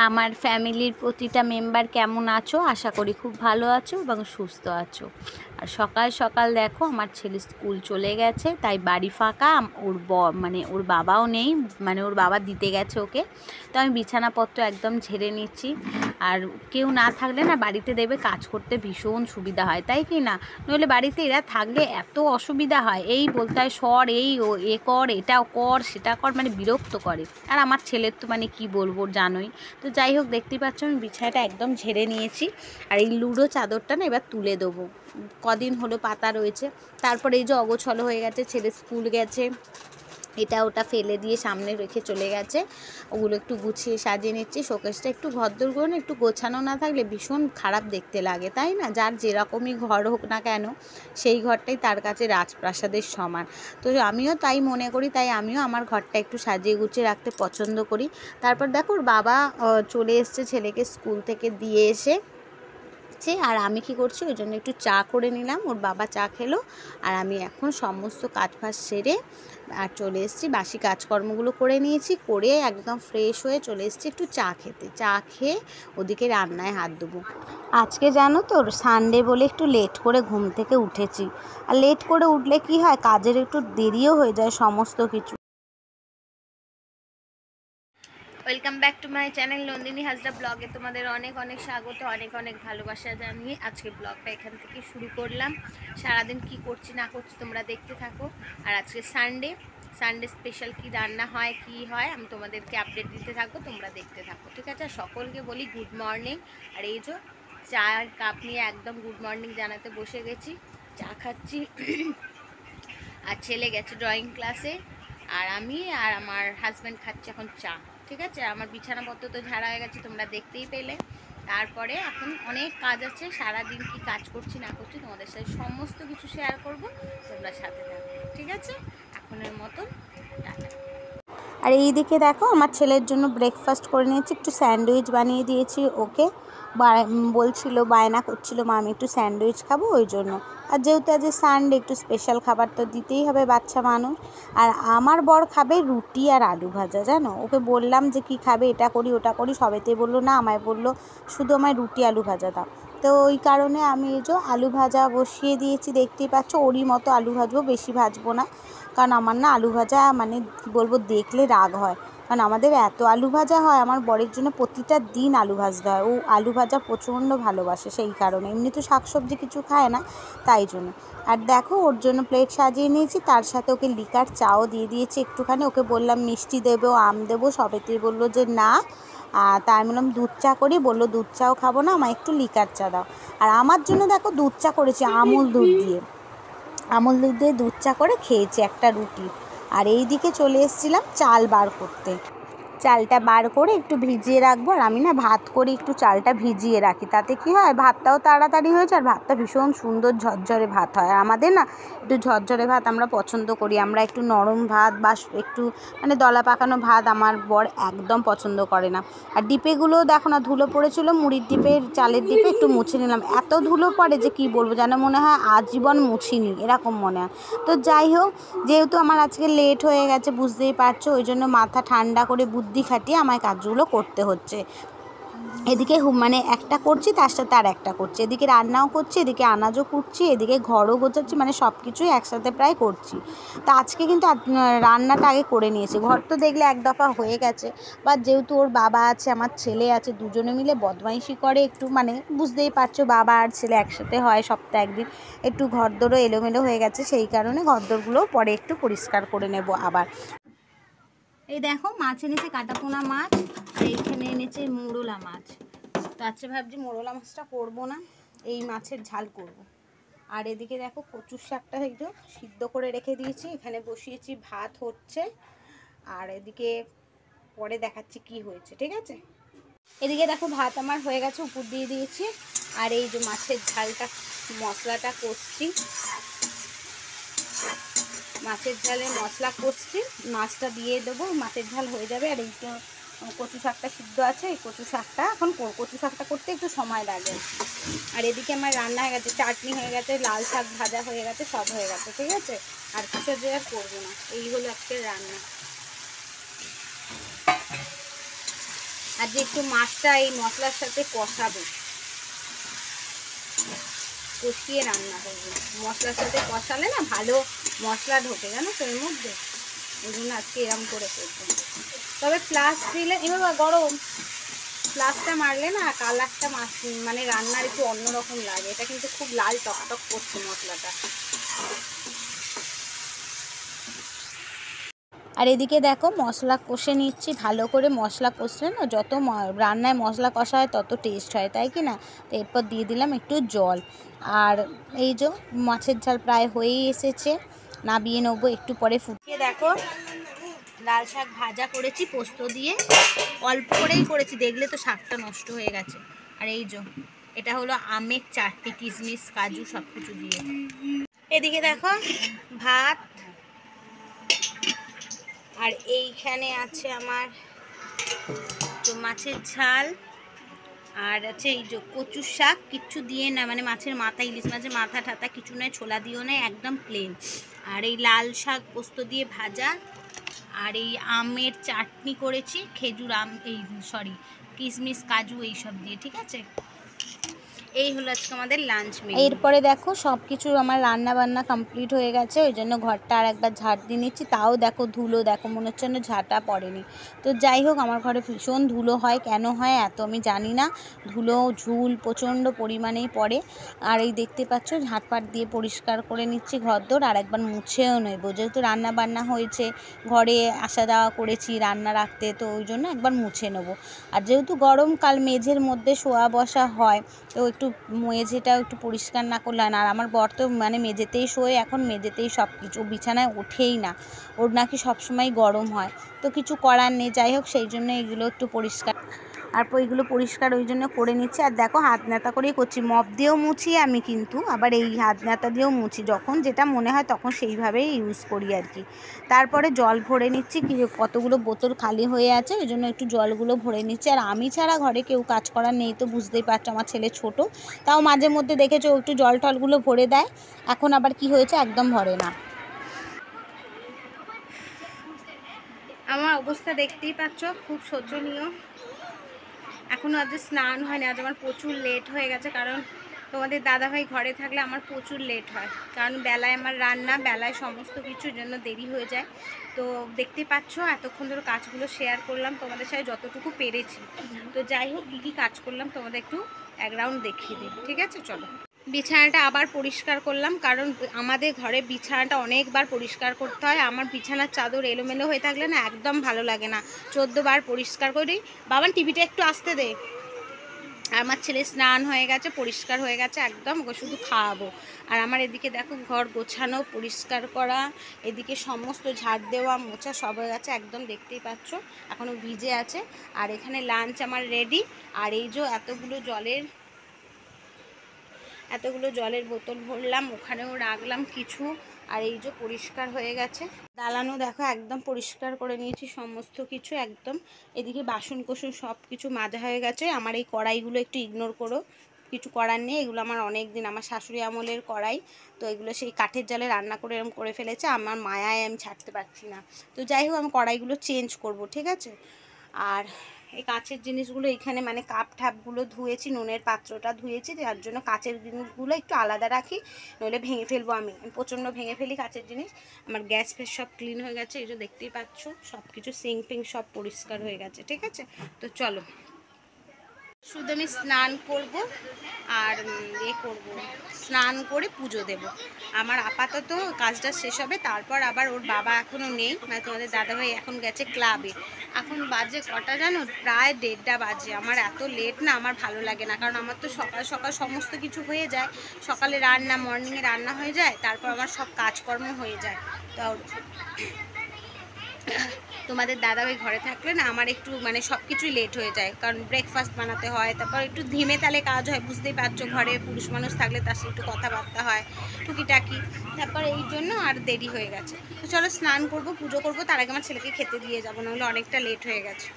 আমার ফ্যামিলির প্রতিটা মেম্বার কেমন আছো? আশা করি খুব ভালো আছো এবং সুস্থ আছো। আর সকাল সকাল দেখো আমার ছেলে স্কুল চলে গেছে, তাই বাড়ি ফাঁকা। ওর বাবাও নেই, মানে ওর বাবা দিতে গেছে ওকে। তো আমি বিছানাপত্র একদম ঝেড়ে নিচ্ছি। আর কেউ না থাকলে না বাড়িতে দেবে কাজ করতে ভীষণ সুবিধা হয়, তাই কি না? নইলে বাড়িতে এরা থাকলে এত অসুবিধা হয়, এই বলতে হয় সর, এই ও এ কর, এটাও কর সেটা কর, মানে বিরক্ত করে। আর আমার ছেলের তো মানে কি বলবো জানোই তো। যাই হোক, দেখতেই পাচ্ছ আমি বিছানাটা একদম ঝেড়ে নিয়েছি। আর এই লুডো চাদরটা না এবার তুলে দেবো, কদিন হলো পাতা রয়েছে। তারপরে এই যে অগোছলো হয়ে গেছে, ছেলে স্কুল গেছে, এটা ওটা ফেলে দিয়ে সামনে রেখে চলে গেছে। ওগুলো একটু গুছিয়ে সাজিয়ে নিচ্ছি। শোকেসটা একটু ঘরদোর করে না একটু গোছানো না থাকলে ভীষণ খারাপ দেখতে লাগে, তাই না? যার যেরকমই ঘর হোক না কেন, সেই ঘরটাই তার কাছে রাজপ্রাসাদের সমান। তো আমিও তাই মনে করি, তাই আমিও আমার ঘরটা একটু সাজিয়ে গুছিয়ে রাখতে পছন্দ করি। তারপর দেখো ওর বাবা চলে এসছে ছেলেকে স্কুল থেকে দিয়ে এসে। আর আমি কি করছি, ওই জন্য একটু চা করে নিলাম। ওর বাবা চা খেলো, আর আমি এখন সমস্ত কাজ ফাজ সেরে আর চলে এসেছি, বাসি কাজকর্মগুলো করে নিয়েছি, করে একদম ফ্রেশ হয়ে চলে এসেছি একটু চা খেতে। চা খেয়ে ওদিকে রান্নায় হাত দেবো। আজকে জানো তো সানডে বলে একটু লেট করে ঘুম থেকে উঠেছি। আর লেট করে উঠলে কি হয়, কাজের একটু দেরিও হয়ে যায় সমস্ত কিছু। Welcome back to my channel Nandini Hazra ব্লগে তোমাদের অনেক অনেক স্বাগত, অনেক অনেক ভালোবাসা জানিয়ে আজকে ব্লগটা এখান থেকে শুরু করলাম। সারাদিন কি করছি না করছি তোমরা দেখতে থাকো। আর আজকে সানডে স্পেশাল কি রান্না হয় কি হয় আমি তোমাদেরকে আপডেট দিতে থাকবো, তোমরা দেখতে থাকো, ঠিক আছে? আর সকলকে বলি গুড মর্নিং। আর এই যে চার কাপ নিয়ে একদম গুড মর্নিং জানাতে বসে গেছি, চা খাচ্ছি। আর ছেলে গেছে ড্রয়িং ক্লাসে, আর আমি আর আমার হাজব্যান্ড খাচ্ছি এখন চা, ঠিক আছে? আমার বিছানাপত্র তো ঝাড়া হয়ে গেছে, তোমরা দেখতেই পেলে। তারপরে এখন অনেক কাজ আছে, সারাদিন কি কাজ করছি না করছি তোমাদের সাথে সমস্ত কিছু শেয়ার করব, তোমরা সাথে থাকো, ঠিক আছে? এখনের মতন টাটা। আর এই দিকে দেখো আমার ছেলের জন্য ব্রেকফাস্ট করে নিয়েছি, একটু স্যান্ডউইচ বানিয়ে দিয়েছি ওকে। বলছিল, বায়না করছিল মা আমি একটু স্যান্ডউইচ খাবো, ওই জন্য। আর যেহেতু আজ সানডে একটু স্পেশাল খাবার তো দিতেই হবে বাচ্চা মানুষ। আর আমার বর খাবে রুটি আর আলু ভাজা, জানো? ওকে বললাম যে কি খাবে, এটা করি ওটা করি, সবেতেই বললো না, আমায় বললো শুধু আমায় রুটি আলু ভাজা দাও। তো ওই কারণে আমি এই যে আলু ভাজা বসিয়ে দিয়েছি, দেখতেই পাচ্ছ। ওরই মতো আলু ভাজবো, বেশি ভাজবো না, কারণ আমার না আলু ভাজা মানে কী বলবো, দেখলে রাগ হয়। কারণ আমাদের এত আলু ভাজা হয়, আমার বরের জন্য প্রতিটা দিন আলু ভাজতে হয়। ও আলু ভাজা প্রচণ্ড ভালোবাসে, সেই কারণে। এমনি তো শাকসবজি কিছু খায় না, তাই জন্য। আর দেখো ওর জন্য প্লেট সাজিয়ে নিয়েছি, তার সাথে ওকে লিকার চাও দিয়ে দিয়েছি একটুখানি। ওকে বললাম মিষ্টি দেবো, আম দেবো, সবেতেই বললো যে না। তাই আমি বললাম দুধ চা করি, বললো দুধ চাও খাবো না, আমার একটু লিকার চা দাও। আর আমার জন্য দেখো দুধ চা করেছি আমুল দুধ দিয়ে দুধ চা করে খেয়েছি একটা রুটি। আর এই দিকে চলে এসেছিলাম চাল বার করতে। চালটা বার করে একটু ভিজিয়ে রাখবো। আর আমি না ভাত করে একটু চালটা ভিজিয়ে রাখি, তাতে কি হয় ভাতটাও তাড়াতাড়ি হয়ে যায়, আর ভাতটা ভীষণ সুন্দর ঝরঝরে ভাত হয়। আর আমাদের না একটু ঝরঝরে ভাত আমরা পছন্দ করি, আমরা একটু নরম ভাত বা একটু মানে দলা পাকানো ভাত আমার বর একদম পছন্দ করে না। আর ডিপেগুলোও দেখো না ধুলো পড়েছিল, মুড়ির ডিপের চালের ডিপে একটু মুছে নিলাম। এত ধুলো পড়ে যে কি বলবো, যেন মনে হয় আজীবন মুছিনি এরকম মনে হয়। তো যাই হোক, যেহেতু আমার আজকে লেট হয়ে গেছে বুঝতেই পারছো, ওই জন্য মাথা ঠান্ডা করে বুদ্ধি খাটিয়ে আমায় কাজগুলো করতে হচ্ছে। এদিকে মানে একটা করছি, তার সাথে আর একটা করছি, এদিকে রান্নাও করছি, এদিকে আনাজও কুটছি, এদিকে ঘরও গোছাচ্ছি, মানে সব কিছুই একসাথে প্রায় করছি। তা আজকে কিন্তু রান্নাটা আগে করে নিয়েছি। ঘর তো দেখলে এক দফা হয়ে গেছে, বা যেহেতু ওর বাবা আছে আমার ছেলে আছে, দুজনে মিলে বদমাইশি করে একটু, মানে বুঝতেই পারছো বাবা আর ছেলে একসাথে হয় সপ্তাহে একদিন, একটু ঘরদোরও এলোমেলো হয়ে গেছে, সেই কারণে ঘরদোরগুলোও পরে একটু পরিষ্কার করে নেব আবার। এই দেখো মাছ এনেছে, কাটাপোনা মাছ, আর এইখানে এনেছে মোরলা মাছ। তো আজকে ভাবছি মোরলা মাছটা করবো না, এই মাছের ঝাল করব। আর এদিকে দেখো কচুর শাকটা একটু সিদ্ধ করে রেখে দিয়েছি, এখানে বসিয়েছি, ভাত হচ্ছে। আর এদিকে পরে দেখাচ্ছি কি হয়েছে, ঠিক আছে? এদিকে দেখো ভাত আমার হয়ে গেছে, উপর দিয়ে দিয়েছি। আর এই যে মাছের ঝালটা মশলাটা করছি, মাছের ঝালে মশলা কষছি, মাছটা দিয়ে দেবো, মাছের ঝাল হয়ে যাবে। আর এই তো কচু শাকটা সিদ্ধ আছে, এই কচু শাকটা এখন কচু শাকটা করতে একটু সময় লাগে। আর এদিকে আমার রান্না হয়ে গেছে, চাটনি হয়ে গেছে, লাল শাক ভাজা হয়ে গেছে, সব হয়ে গেছে, ঠিক আছে? আর কিছু যে আর করবো না, এই হলো আজকের রান্না। আর যে একটু মাছটা এই মশলার সাথে কষাবো, কষিয়ে রান্না করবো। মশলার সাথে কষালে না ভালো মশলা ঢোকে, জানো তো এর মধ্যে, ওই জন্য আজকে এরম করে করবো। তবে প্লাস দিলে এবার গরম প্লাসটা মারলে না কালারটা মানে রান্নার একটু অন্যরকম লাগে। এটা কিন্তু খুব লাল টকটক করছে মশলাটা। আর এদিকে দেখো মশলা কষে নিচ্ছি ভালো করে। মশলা কষলে না যত রান্নায় মশলা কষা হয় তত টেস্ট হয়, তাই কি না? তো এরপর দিয়ে দিলাম একটু জল। আর এই যে মাছের ঝাল প্রায় হয়েই এসেছে, নামিয়ে নেবো একটু পরে। ফুটিয়ে দেখো লাল শাক ভাজা করেছি পোস্ত দিয়ে, অল্প করেই করেছি, দেখলে তো শাকটা নষ্ট হয়ে গেছে। আর এই যে এটা হলো আমের চাটনি, কিশমিশ কাজু সব কিছু দিয়ে। এদিকে দেখো ভাত, আর এইখানে আছে আমার তো মাছের ঝাল, আর আছে এই যে কচুর শাক, কিচ্ছু দিয়ে না, মানে মাছের মাথা, ইলিশ মাছের মাথা ঠাতা কিছু নয়, ছোলা দিও নয়, একদম প্লেন। আর এই লাল শাক পোস্ত দিয়ে ভাজা, আর এই আমের চাটনি করেছি, খেজুর আম এই সরি কিশমিশ কাজু এইসব দিয়ে, ঠিক আছে? এই হলো আজকে আমাদের লাঞ্চ মেনু। এরপরে দেখো সব কিছু আমার রান্না বান্না কমপ্লিট হয়ে গেছে, ওই জন্য ঘরটা আর একবার ঝাড় দিয়ে নিচ্ছি। তাও দেখো ধুলো, দেখো মনে হচ্ছে না ঝাঁটা পড়েনি। তো যাই হোক, আমার ঘরে ভীষণ ধুলো হয়, কেন হয় এত আমি জানি না, ধুলো ঝুল প্রচণ্ড পরিমাণেই পড়ে। আর এই দেখতে পাচ্ছ ঝাঁটপাট দিয়ে পরিষ্কার করে নিচ্ছি ঘরদোর, আর একবার মুছেও নেবো, যেহেতু রান্না বান্না হয়েছে, ঘরে আসা যাওয়া করেছি রান্না রাখতে, তো ওই জন্য একবার মুছে নেবো। আর যেহেতু গরমকাল মেঝের মধ্যে শোয়া বসা হয়, তো একটু মেঝেটাও একটু পরিষ্কার না করলে না। আর আমার বর তো মানে মেঝেতেই শোয়, এখন মেঝেতেই সব কিছু, বিছানায় ওঠেই না, ওর নাকি সবসময় গরম হয়। তো কিছু করার নেই, যাই হোক সেই জন্য এগুলো একটু পরিষ্কার, আর এইগুলো পরিষ্কার ওই জন্য করে নিচ্ছি। আর দেখো হাত ন্যাতা করেই করছি, মপ দিয়েও মুছি আমি, কিন্তু আবার এই হাত ন্যাতা দিয়েও মুছি, যখন যেটা মনে হয় তখন সেইভাবেই ইউজ করি আর কি। তারপরে জল ভরে নিচ্ছি, কতগুলো বোতল খালি হয়ে আছে, ওই জন্য একটু জলগুলো ভরে নিচ্ছি। আর আমি ছাড়া ঘরে কেউ কাজ করার নেই, তো বুঝতেই পারছো আমার ছেলে ছোট, তাও মাঝে মধ্যে দেখেছো একটু জল টলগুলো ভরে দেয়। এখন আবার কি হয়েছে, একদম ভরে না। আমার অবস্থা দেখতেই পাচ্ছ, খুব শোচনীয়। এখনও আজ স্নান হয়নি, আজ আমার প্রচুর লেট হয়ে গেছে, কারণ তোমাদের দাদাভাই ঘরে থাকলে আমার প্রচুর লেট হয়, কারণ বেলায় আমার রান্না, বেলায় সমস্ত কিছুর জন্য দেরি হয়ে যায়। তো দেখতে পাচ্ছ এতক্ষণ ধরে কাজগুলো শেয়ার করলাম তোমাদের সাথে যতটুকু পেরেছি। তো যাই হোক কী কী কাজ করলাম তোমাদের একটু এক রাউন্ড দেখিয়ে দিই, ঠিক আছে? চলো। বিছানাটা আবার পরিষ্কার করলাম, কারণ আমাদের ঘরে বিছানাটা অনেকবার পরিষ্কার করতে হয়। আমার বিছানার চাদর এলোমেলো হয়ে থাকলে না একদম ভালো লাগে না, 14 বার পরিষ্কার করি। বাবান টিভিটা একটু আসতে দে। আমার ছেলে স্নান হয়ে গেছে, পরিষ্কার হয়ে গেছে একদম, ওকে শুধু খাওয়াবো। আর আমার এদিকে দেখো ঘর গোছানো, পরিষ্কার করা, এদিকে সমস্ত ঝাড় দেওয়া মোছা সব হয়ে গেছে একদম, দেখতেই পাচ্ছ এখনও ভিজে আছে। আর এখানে লাঞ্চ আমার রেডি। আর এই যে এতগুলো জলের বোতল ভরলাম, ওখানেও রাখলাম কিছু। আর এই যে পরিষ্কার হয়ে গেছে, দালানও দেখো একদম পরিষ্কার করে নিয়েছি সমস্ত কিছু একদম। এদিকে বাসন কোসন সব কিছু মাজা হয়ে গেছে। আমার এই কড়াইগুলো একটু ইগনোর করো, কিছু করার নেই, এগুলো আমার অনেক দিন আমার শাশুড়ি আমলের কড়াই, তো এগুলো সেই কাঠের জালে রান্না করে এরকম করে ফেলেছে, আমার মায়ায় আমি ছাড়তে পারছি না। তো যাই হোক আমি কড়াইগুলো চেঞ্জ করব, ঠিক আছে? আর এই কাঁচের জিনিসগুলো এখানে মানে কাপ ঠাপগুলো ধুয়েছি, নুনের পাত্রটা ধুয়েছি, যার জন্য কাঁচের জিনিসগুলো একটু আলাদা রাখি, নইলে ভেঙে ফেলবো। আমি প্রচণ্ড ভেঙে ফেলি কাঁচের জিনিস। আমার গ্যাস ফ্যাস সব ক্লিন হয়ে গেছে, এই যে দেখতেই পাচ্ছ সব কিছু সিঙ্ক ফিঙ্ক সব পরিষ্কার হয়ে গেছে, ঠিক আছে? তো চলো, শুধু আমি স্নান করব আর করব, স্নান করে পুজো দেব। আমার আপাতত কাজটা শেষ হবে, তারপর আবার ওর বাবা এখনও নেই, মানে তোমাদের দাদাভাই এখন গেছে ক্লাবে। এখন বাজে কটা জানো, প্রায় 1:30 বাজে। আমার এত লেট না আমার ভালো লাগে না, কারণ আমার তো সকাল সকাল সমস্ত কিছু হয়ে যায়, সকালে রান্না, মর্নিংয়ে রান্না হয়ে যায়, তারপর আমার সব কাজকর্ম হয়ে যায়। তো তোমাদের দাদাভাই ঘরে থাকলে না আমার একটু মানে সব কিছুই লেট হয়ে যায়, কারণ ব্রেকফাস্ট বানাতে হয়, তারপর একটু ধীমে তালে কাজ হয়, বুঝতেই পারছো ঘরে পুরুষ মানুষ থাকলে তার সাথে একটু কথাবার্তা হয় টুকিটাকি, তারপর এই জন্য আর দেরি হয়ে গেছে। তো চলো স্নান করব, পুজো করব, তার আগে আমার ছেলেকে খেতে দিয়ে যাবো, নাহলে অনেকটা লেট হয়ে গেছে।